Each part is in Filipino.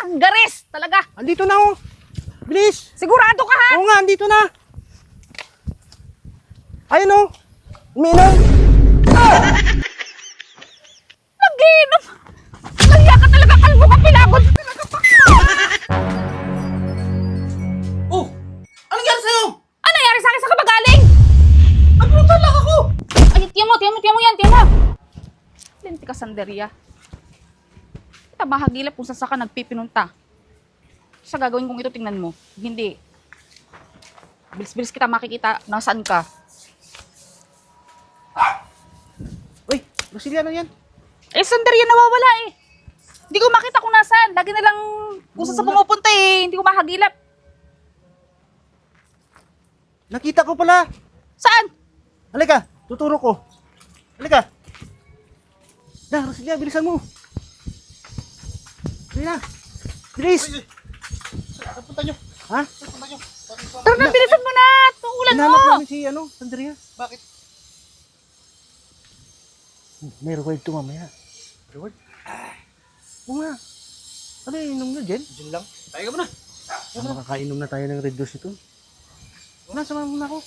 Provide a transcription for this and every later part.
Ang garis talaga. Andito na oh. Bilis. Sigurado ka ha? Oo nga, andito na. Ayun oh. Umiinom. Nag-iinom. Nahiya ka talaga, kalbo ka, pilagod. Oh! Ano nangyari sa'yo? Ano nangyari sa akin? Saan ka ba galing? Nagpunta lang ako. Ay, tiyan mo yan, tiyan mo. Linti ka, Sanderia. Kita mahagilap kung saan ka nagpipinunta. Sa gagawin kong ito, tingnan mo. Hindi. Bilis-bilis kita makikita nasaan ka. Uy, Brasiliano yan. Eh, Sanderia nawawala eh. Hindi ko makita kung nasaan. Lagi na lang kung saan sa pumupunta eh. Hindi ko mahagilap. Nakita ko pala. Saan? Halika, tuturo ko. Halika. Na, Brasilia, bilisan mo. Halika. Bilis. Saan punta nyo? Ha? Saan punta nyo? Tara na, bilisan mo na. Tungulan mo. Hinahanap namin si Sandria. Bakit? May reward to mamaya. Reward? Oo nga. Ano yung inom nyo, Jen? Diyan lang. Tayo ka muna. Makakainom na tayo ng Red Dose ito. Tara, samahan mo na ako.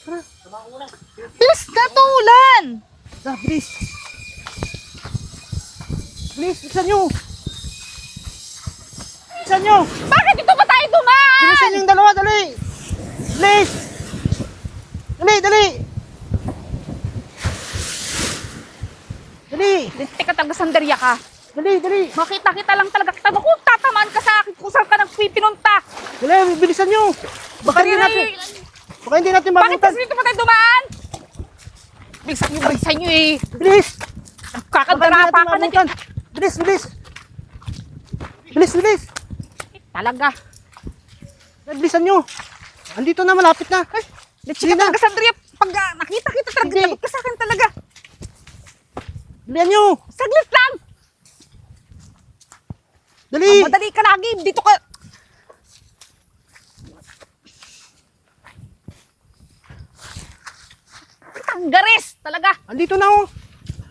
Tara. Sama ko muna. Bilis na, tungulan. Tara, bilis. Bilis, iksan nyo. Iksan nyo. Bakit dito ba tayo dumaan? Bilisan nyo yung dalawa, dali. Bilis. Dali, dali. Dali. Linti ka talaga, Sanderia ka. Dali, dali. Makita-kita lang talaga kita. Naku, tatamaan ka sa akin kung saan ka nagpipinunta. Dali, bilisan nyo. Baka hindi natin Bakit mabutan. kasi dito pa tayo dumaan? Bilisan nyo eh. Bilis. Kakadarapa ka na dyan. Bilis, bilis. Bilis, bilis. Talaga. Bilisan nyo. Andito na, malapit na. Litsi ka talaga, Sanderia. Pag nakita-kita talaga, Hindi. labot ka sa akin talaga. Bilisan nyo. Saglit lang. Dali. Madali ka lagi. Dito ka. Ang garis talaga. Andito na oh.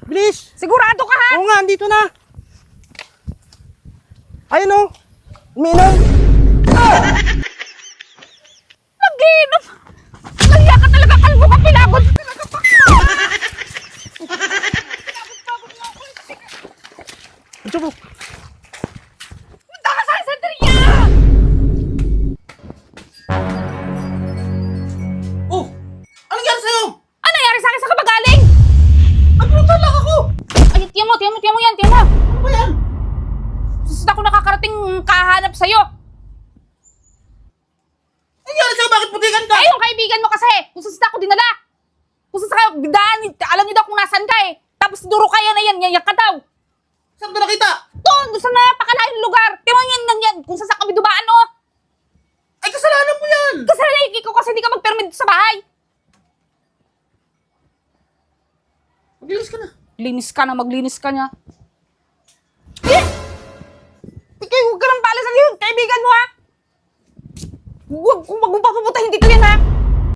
Bilis. Sigurado ka ha? Oo nga, andito na. Ayun oh. Umiinom. Nag-iinom. Nahiya ka talaga, kalbo ka, pilagod. Ito po. Punta ka sa Sanderia. Oh. Ano nangyari sa'yo? Ano nangyari sa akin? Saan ka ba galing? Nagpunta lang ako. Ay, tiyan mo yan, tiyan mo. Ano ba yan? Susunod ako nakakarating kahanap sa'yo. Ano nangyari sa'yo? Bakit putikan ka? Eh, yung kaibigan mo kasi. Kung saan ako dinala. Kung saan kayo, bidaan, alam niyo daw kung nasan ka eh. Tapos duro kaya na yan, yayak ka daw. Saan ka nakita? Doon sa napakalaking lugar. Tiyan yan lang yan. Kung saan kami dumaan, oh. Ay, kasalanan mo yan. Kasalanan ko kasi hindi ka mag-permit sa bahay. Maglinis ka na. Maglinis ka niya. Eh! Ikaw, huwag ka nang pala sa yun. Kaibigan mo, ha? Huwag kung magpapaputahin dito yan, ha?